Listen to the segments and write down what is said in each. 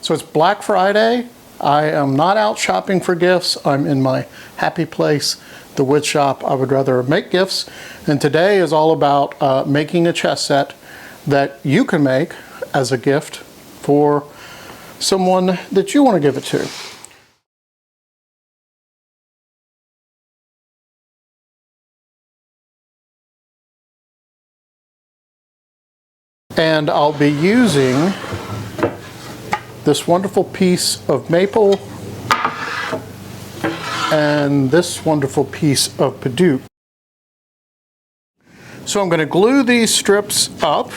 So it's Black Friday. I am not out shopping for gifts. I'm in my happy place, the wood shop. I would rather make gifts. And today is all about making a chess set that you can make as a gift for someone that you want to give it to. And I'll be using this wonderful piece of maple and this wonderful piece of Padauk. So I'm going to glue these strips up,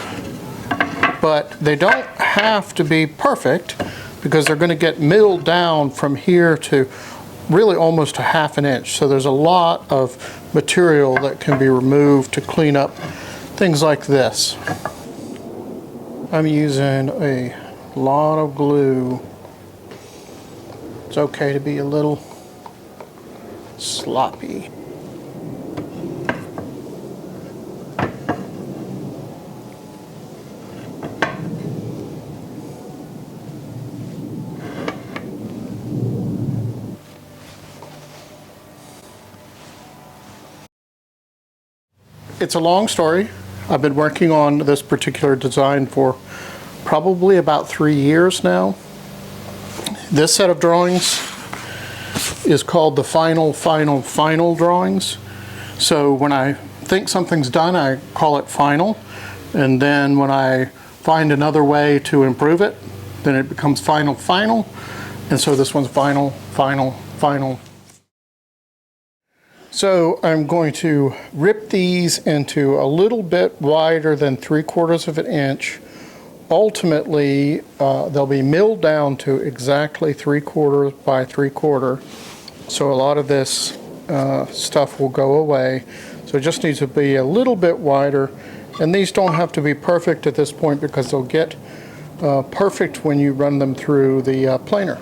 but they don't have to be perfect because they're going to get milled down from here to really almost a ½ inch. So there's a lot of material that can be removed to clean up things like this. I'm using a lot of glue. It's okay to be a little sloppy. It's a long story. I've been working on this particular design for probably about 3 years now. This set of drawings is called the final drawings. So when I think something's done, I call it final. And then when I find another way to improve it, then it becomes final. And so this one's final. So I'm going to rip these into a little bit wider than 3/4 of an inch. Ultimately, they'll be milled down to exactly 3/4 by 3/4. So a lot of this stuff will go away. So it just needs to be a little bit wider. And these don't have to be perfect at this point because they'll get perfect when you run them through the planer.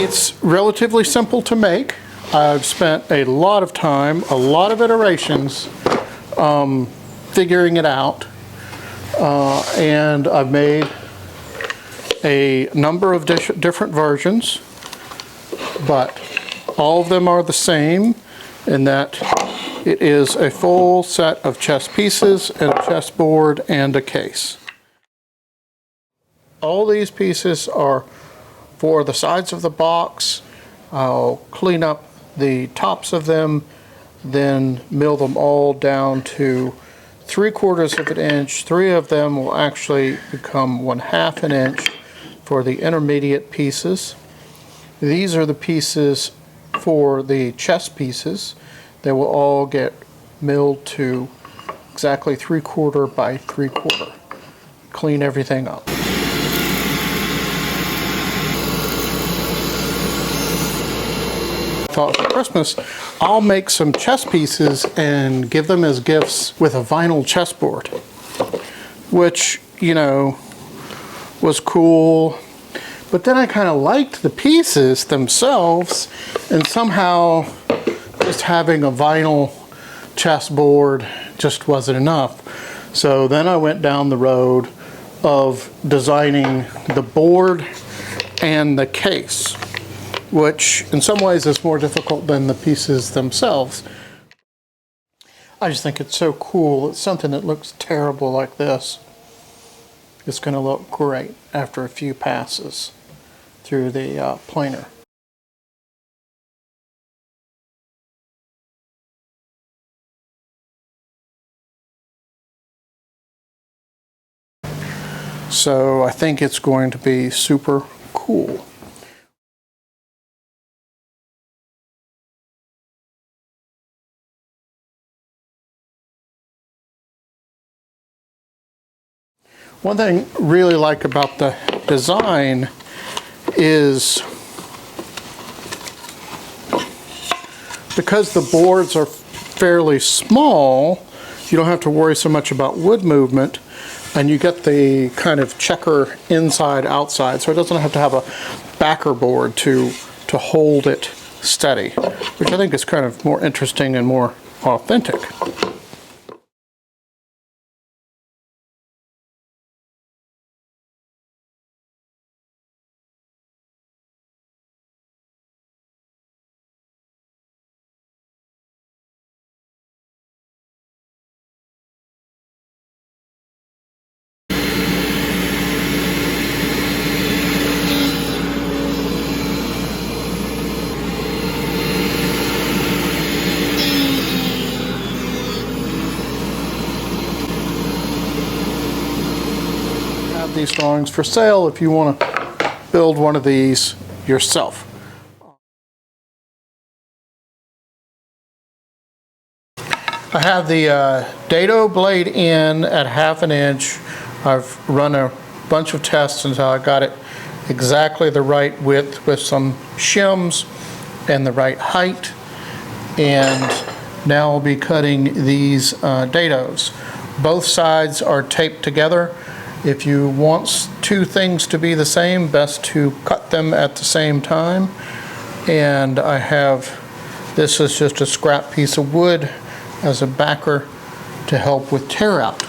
It's relatively simple to make. I've spent a lot of time, a lot of iterations figuring it out, and I've made a number of different versions, but all of them are the same in that it is a full set of chess pieces and a chessboard and a case. All these pieces are for the sides of the box. I'll clean up the tops of them, then mill them all down to 3/4 of an inch. 3 of them will actually become 1/2 an inch for the intermediate pieces. These are the pieces for the chess pieces. They will all get milled to exactly 3/4 by 3/4. Clean everything up. Thought for Christmas, I'll make some chess pieces and give them as gifts with a vinyl chessboard, which, you know, was cool. But then I kind of liked the pieces themselves, and somehow just having a vinyl chessboard just wasn't enough. So then I went down the road of designing the board and the case, which in some ways is more difficult than the pieces themselves. I just think it's so cool. It's something that looks terrible like this. It's going to look great after a few passes through the planer. So I think it's going to be super cool. One thing I really like about the design is because the boards are fairly small, you don't have to worry so much about wood movement, and you get the kind of checker inside outside, so it doesn't have to have a backer board to hold it steady, which I think is kind of more interesting and more authentic. These drawings for sale if you want to build one of these yourself. I have the dado blade in at 1/2 inch. I've run a bunch of tests until I got it exactly the right width with some shims and the right height, and now I'll be cutting these dados. Both sides are taped together. If you want two things to be the same, best to cut them at the same time. And I have, this is just a scrap piece of wood as a backer to help with tear out.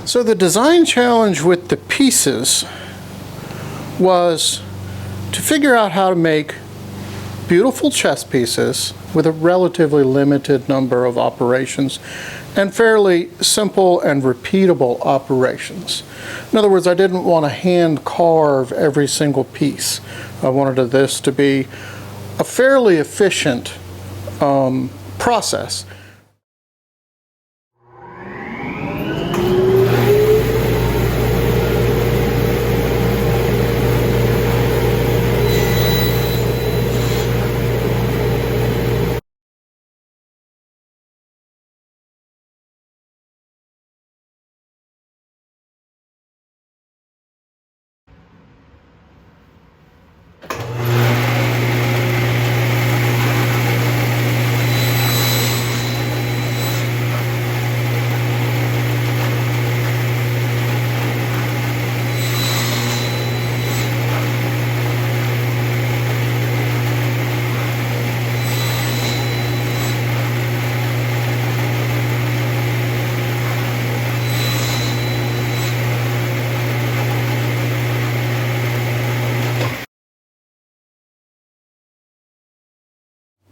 So the design challenge with the pieces was to figure out how to make beautiful chess pieces with a relatively limited number of operations and fairly simple and repeatable operations. In other words, I didn't want to hand carve every single piece. I wanted this to be a fairly efficient process.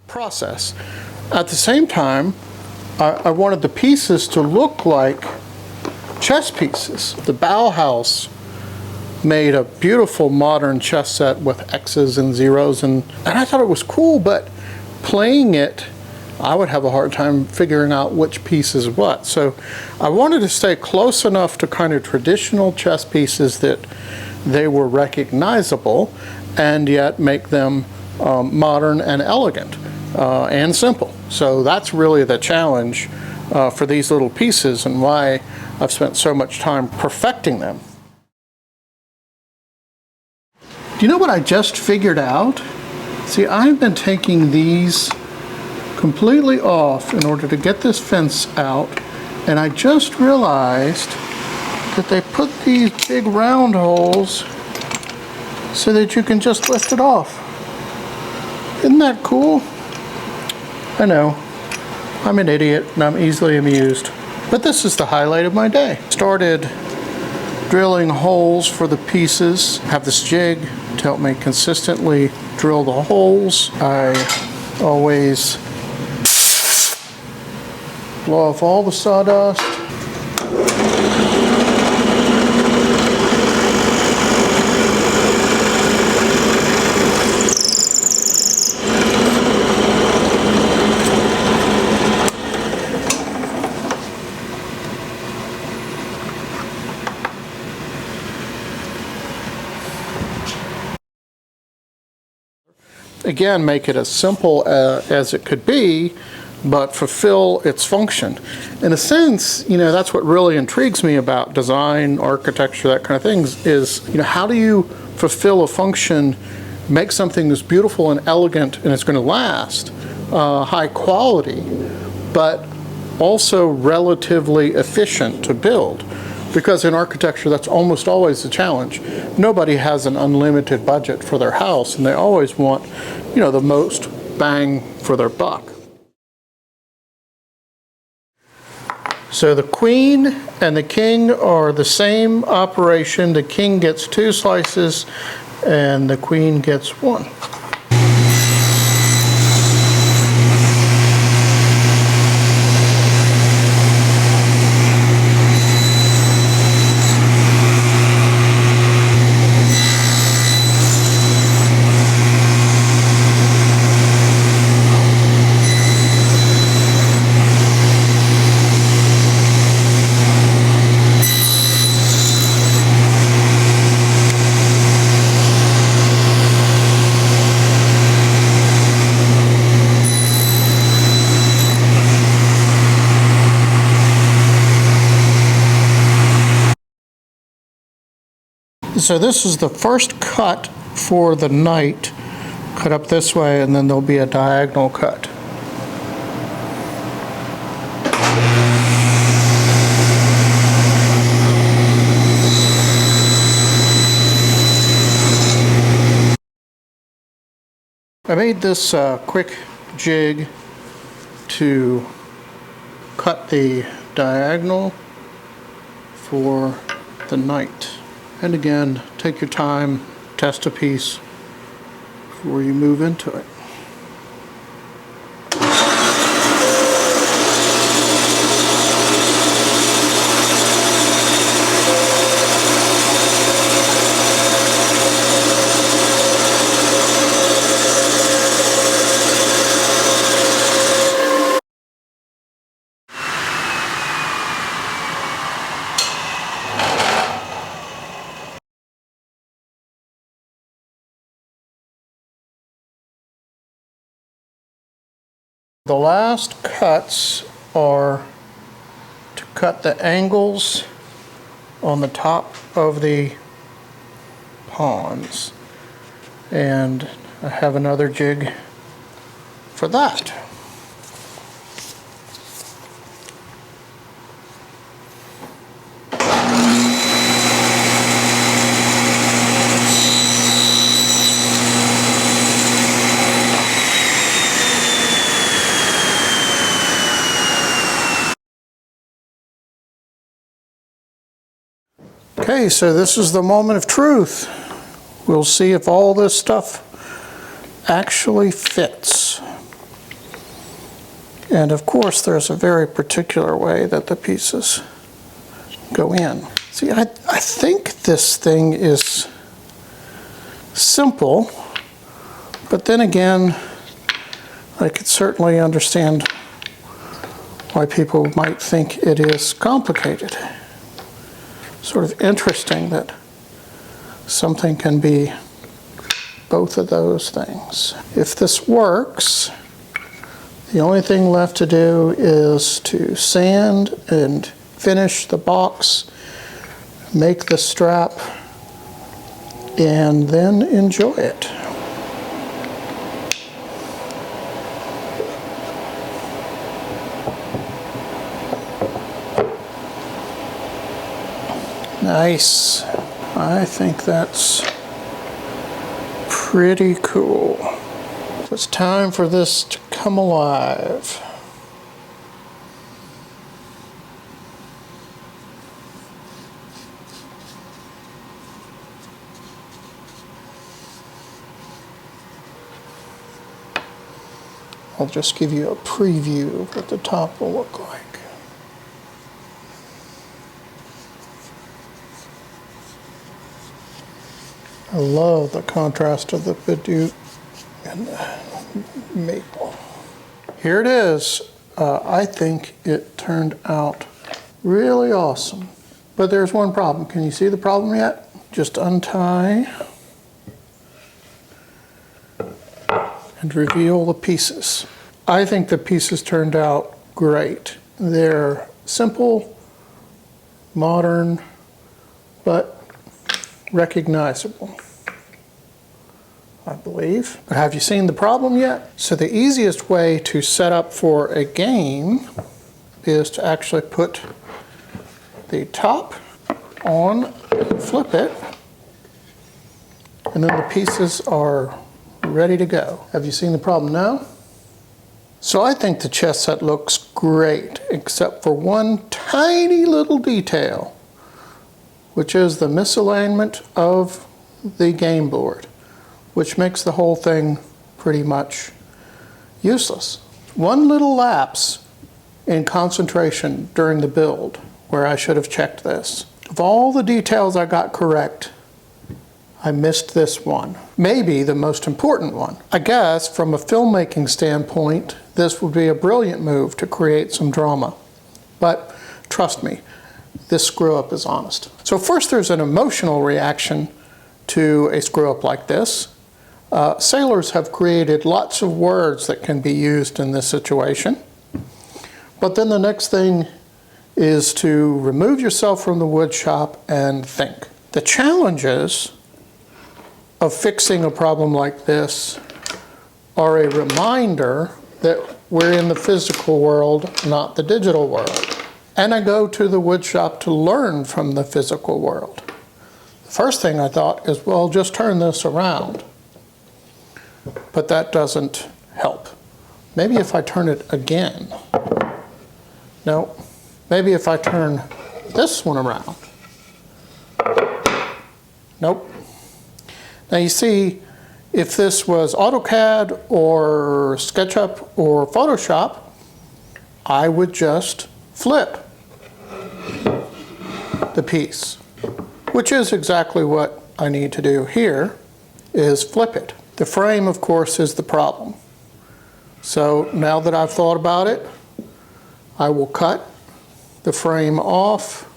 Process. At the same time, I wanted the pieces to look like chess pieces. The Bauhaus made a beautiful modern chess set with X's and zeros, and I thought it was cool, but playing it, I would have a hard time figuring out which piece is what. So I wanted to stay close enough to kind of traditional chess pieces that they were recognizable, and yet make them modern and elegant. And simple. So that's really the challenge for these little pieces and why I've spent so much time perfecting them. Do you know what I just figured out? See, I've been taking these completely off in order to get this fence out, and I just realized that they put these big round holes so that you can just lift it off. Isn't that cool? I know, I'm an idiot and I'm easily amused, but this is the highlight of my day. Started drilling holes for the pieces. Have this jig to help me consistently drill the holes. I always blow off all the sawdust. Again, make it as simple as it could be, but fulfill its function. In a sense, you know, that's what really intrigues me about design, architecture, that kind of things, is, you know, how do you fulfill a function, make something that's beautiful and elegant and it's going to last, high quality, but also relatively efficient to build. Because in architecture, that's almost always the challenge. Nobody has an unlimited budget for their house, and they always want, you know, the most bang for their buck. So the queen and the king are the same operation. The king gets 2 slices, and the queen gets 1. So this is the first cut for the night. Cut up this way, and then there'll be a diagonal cut. I made this quick jig to cut the diagonal for the night. And again, take your time, test a piece before you move into it. The last cuts are to cut the angles on the top of the pawns, and I have another jig for that. Okay, so this is the moment of truth. We'll see if all this stuff actually fits. And of course, there's a very particular way that the pieces go in. See, I think this thing is simple, but then again, I could certainly understand why people might think it is complicated. Sort of interesting that something can be both of those things. If this works, the only thing left to do is to sand and finish the box, make the strap, and then enjoy it. Nice. I think that's pretty cool. It's time for this to come alive. I'll just give you a preview of what the top will look like. I love the contrast of the Bidoux and the maple. Here it is. I think it turned out really awesome. But there's one problem. Can you see the problem yet? Just untie and reveal the pieces. I think the pieces turned out great. They're simple, modern, but recognizable, I believe. But have you seen the problem yet? So the easiest way to set up for a game is to actually put the top on, flip it, and then the pieces are ready to go. Have you seen the problem now? So I think the chess set looks great, except for one tiny little detail, which is the misalignment of the game board, which makes the whole thing pretty much useless. One little lapse in concentration during the build where I should have checked this. Of all the details I got correct, I missed this one. Maybe the most important one. I guess from a filmmaking standpoint, this would be a brilliant move to create some drama. But trust me, this screw up is honest. So first there's an emotional reaction to a screw up like this. Sailors have created lots of words that can be used in this situation. But then the next thing is to remove yourself from the wood shop and think. The challenges of fixing a problem like this are a reminder that we're in the physical world, not the digital world. And I go to the wood shop to learn from the physical world. The first thing I thought is, well, just turn this around. But that doesn't help. Maybe if I turn it again. No, maybe if I turn this one around. Nope. Now you see, if this was AutoCAD or SketchUp or Photoshop, I would just flip the piece, which is exactly what I need to do here, is flip it. The frame, of course, is the problem. So now that I've thought about it, I will cut the frame off,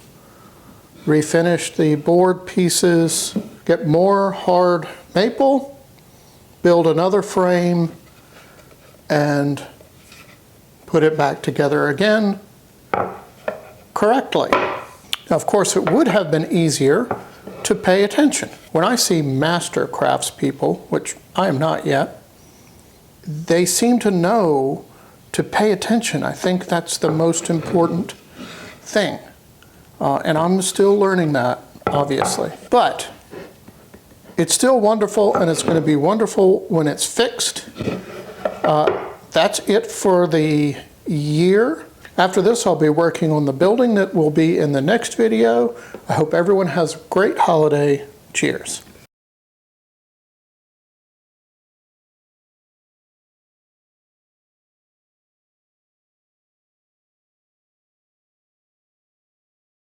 refinish the board pieces, get more hard maple, build another frame, and put it back together again correctly. Now, of course, it would have been easier to pay attention. When I see master craftspeople, which I am not yet, they seem to know to pay attention. I think that's the most important thing. And I'm still learning that, obviously. But it's still wonderful, and it's going to be wonderful when it's fixed. That's it for the year. After this, I'll be working on the building that will be in the next video. I hope everyone has a great holiday. Cheers.